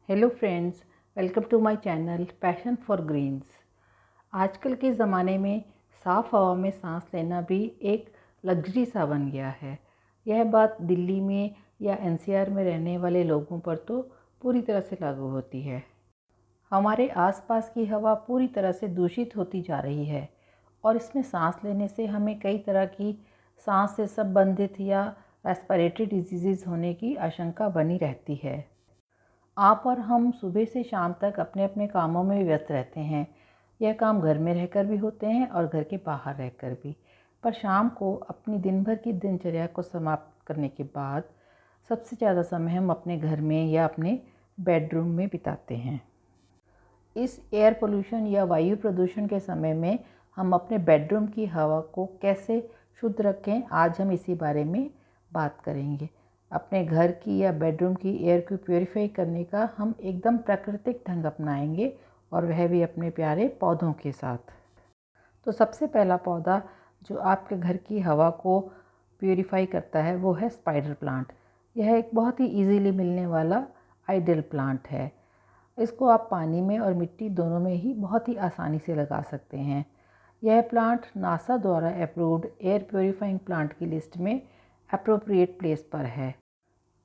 Hello friends, welcome to my channel passion for greens. आजकल के ज़माने में साफ़ हवा में सांस लेना भी एक लग्जरी सा बन गया है। यह बात दिल्ली में या एनसीआर में रहने वाले लोगों पर तो पूरी तरह से लागू होती है। हमारे आसपास की हवा पूरी तरह से दूषित होती जा रही है और इसमें सांस लेने से हमें कई तरह की सांस से संबंधित या रेस्पिरेटरी डिजीज़ होने की आशंका बनी रहती है। आप और हम सुबह से शाम तक अपने अपने कामों में व्यस्त रहते हैं। यह काम घर में रहकर भी होते हैं और घर के बाहर रहकर भी। पर शाम को अपनी दिन भर की दिनचर्या को समाप्त करने के बाद सबसे ज़्यादा समय हम अपने घर में या अपने बेडरूम में बिताते हैं। इस एयर पोल्यूशन या वायु प्रदूषण के समय में हम अपने बेडरूम की हवा को कैसे शुद्ध रखें, आज हम इसी बारे में बात करेंगे। अपने घर की या बेडरूम की एयर को प्योरीफाई करने का हम एकदम प्राकृतिक ढंग अपनाएंगे और वह भी अपने प्यारे पौधों के साथ। तो सबसे पहला पौधा जो आपके घर की हवा को प्योरीफाई करता है वो है स्पाइडर प्लांट। यह एक बहुत ही इजीली मिलने वाला आइडियल प्लांट है। इसको आप पानी में और मिट्टी दोनों में ही बहुत ही आसानी से लगा सकते हैं। यह प्लांट नासा द्वारा अप्रूव्ड एयर प्योरीफाइंग प्लांट की लिस्ट में अप्रोप्रिएट प्लेस पर है।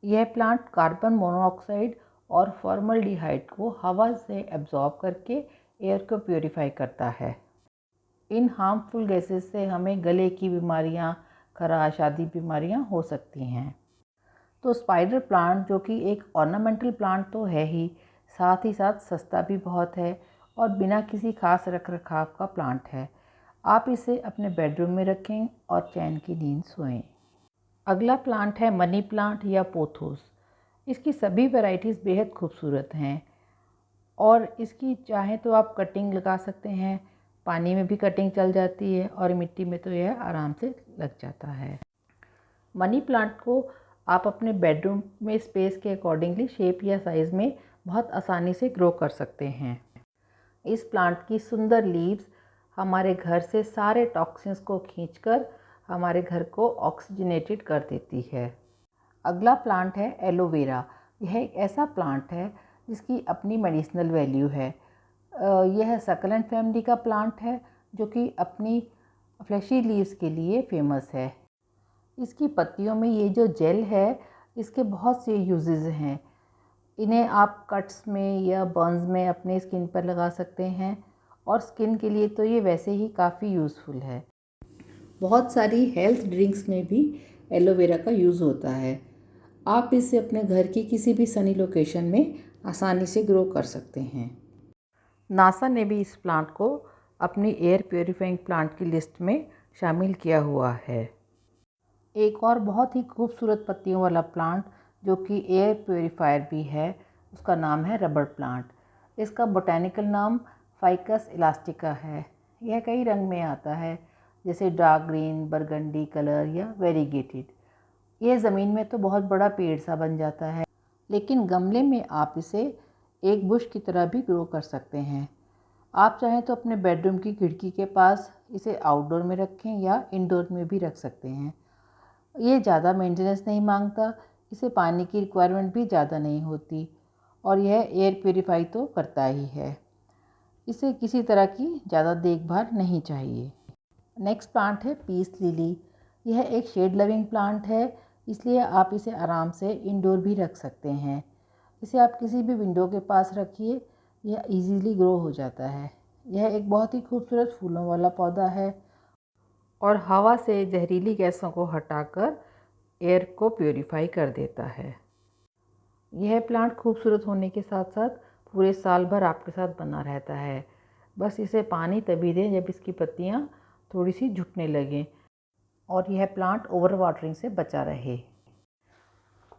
यह प्लांट कार्बन मोनोऑक्साइड और फॉर्मल्डिहाइड को हवा से एब्जॉर्ब करके एयर को प्योरीफाई करता है। इन हार्मफुल गैसेस से हमें गले की बीमारियां, खराश आदि बीमारियां हो सकती हैं। तो स्पाइडर प्लांट जो कि एक ऑर्नामेंटल प्लांट तो है ही, साथ ही साथ सस्ता भी बहुत है और बिना किसी खास रख रखाव का प्लांट है। आप इसे अपने बेडरूम में रखें और चैन की नींद सोएं। अगला प्लांट है मनी प्लांट या पोथोस। इसकी सभी वैरायटीज़ बेहद खूबसूरत हैं और इसकी चाहें तो आप कटिंग लगा सकते हैं। पानी में भी कटिंग चल जाती है और मिट्टी में तो यह आराम से लग जाता है। मनी प्लांट को आप अपने बेडरूम में स्पेस के अकॉर्डिंगली शेप या साइज़ में बहुत आसानी से ग्रो कर सकते हैं। इस प्लांट की सुंदर लीव्स हमारे घर से सारे टॉक्सिन्स को खींचकर हमारे घर को ऑक्सीजनेटेड कर देती है। अगला प्लांट है एलोवेरा। यह एक ऐसा प्लांट है जिसकी अपनी मेडिसिनल वैल्यू है। यह सकलेंट फैमिली का प्लांट है जो कि अपनी फ्लैशी लीव्स के लिए फेमस है। इसकी पत्तियों में ये जो जेल है, इसके बहुत से यूजेस हैं। इन्हें आप कट्स में या बर्न्स में अपने स्किन पर लगा सकते हैं और स्किन के लिए तो ये वैसे ही काफ़ी यूज़फुल है। बहुत सारी हेल्थ ड्रिंक्स में भी एलोवेरा का यूज़ होता है। आप इसे अपने घर की किसी भी सनी लोकेशन में आसानी से ग्रो कर सकते हैं। नासा ने भी इस प्लांट को अपनी एयर प्योरीफाइंग प्लांट की लिस्ट में शामिल किया हुआ है। एक और बहुत ही खूबसूरत पत्तियों वाला प्लांट जो कि एयर प्योरीफायर भी है, उसका नाम है रबर प्लांट। इसका बोटैनिकल नाम फाइकस इलास्टिका है। यह कई रंग में आता है, जैसे डार्क ग्रीन, बरगंडी कलर या वेरीगेटेड। यह ज़मीन में तो बहुत बड़ा पेड़ सा बन जाता है, लेकिन गमले में आप इसे एक बुश की तरह भी ग्रो कर सकते हैं। आप चाहें तो अपने बेडरूम की खिड़की के पास इसे आउटडोर में रखें या इंडोर में भी रख सकते हैं। ये ज़्यादा मेंटेनेंस नहीं मांगता, इसे पानी की रिक्वायरमेंट भी ज़्यादा नहीं होती और यह एयर प्योरीफाई तो करता ही है। इसे किसी तरह की ज़्यादा देखभाल नहीं चाहिए। नेक्स्ट प्लांट है पीस लिली। यह एक शेड लविंग प्लांट है, इसलिए आप इसे आराम से इंडोर भी रख सकते हैं। इसे आप किसी भी विंडो के पास रखिए, यह इजीली ग्रो हो जाता है। यह एक बहुत ही खूबसूरत फूलों वाला पौधा है और हवा से जहरीली गैसों को हटाकर एयर को प्योरीफाई कर देता है। यह प्लांट खूबसूरत होने के साथ साथ पूरे साल भर आपके साथ बना रहता है। बस इसे पानी तभी दें जब इसकी पत्तियां थोड़ी सी झुकने लगें और यह प्लांट ओवर वाटरिंग से बचा रहे।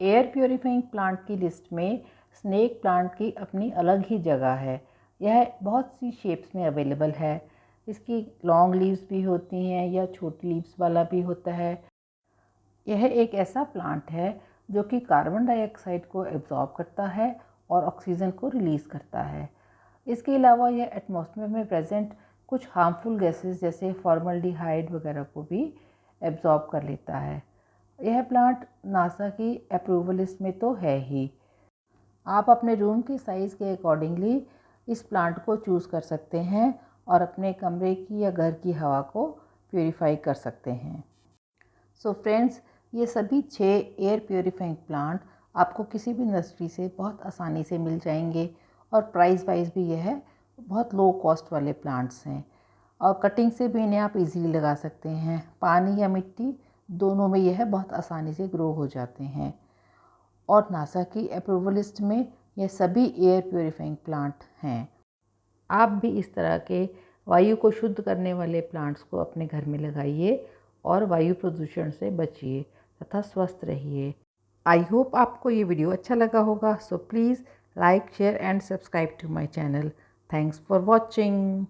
एयर प्योरीफाइंग प्लांट की लिस्ट में स्नेक प्लांट की अपनी अलग ही जगह है। यह बहुत सी शेप्स में अवेलेबल है। इसकी लॉन्ग लीव्स भी होती हैं या छोटी लीव्स वाला भी होता है। यह एक ऐसा प्लांट है जो कि कार्बन डाइऑक्साइड को एब्जॉर्ब करता है और ऑक्सीजन को रिलीज़ करता है। इसके अलावा यह एटमॉस्फेयर में प्रेजेंट कुछ हार्मफुल गैसेस जैसे फॉर्मल्डिहाइड वगैरह को भी एब्जॉर्ब कर लेता है। यह प्लांट नासा की अप्रूवल लिस्ट में तो है ही। आप अपने रूम के साइज़ के अकॉर्डिंगली इस प्लांट को चूज़ कर सकते हैं और अपने कमरे की या घर की हवा को प्योरीफाई कर सकते हैं। सो फ्रेंड्स, ये सभी 6 एयर प्योरीफाइंग प्लांट आपको किसी भी नर्सरी से बहुत आसानी से मिल जाएंगे और प्राइस वाइज भी यह बहुत लो कॉस्ट वाले प्लांट्स हैं और कटिंग से भी इन्हें आप इजीली लगा सकते हैं। पानी या मिट्टी दोनों में यह बहुत आसानी से ग्रो हो जाते हैं और नासा की अप्रूवल लिस्ट में यह सभी एयर प्योरीफाइंग प्लांट हैं। आप भी इस तरह के वायु को शुद्ध करने वाले प्लांट्स को अपने घर में लगाइए और वायु प्रदूषण से बचिए तथा स्वस्थ रहिए। आई होप आपको ये वीडियो अच्छा लगा होगा। So please like, share and subscribe to my channel. Thanks for watching.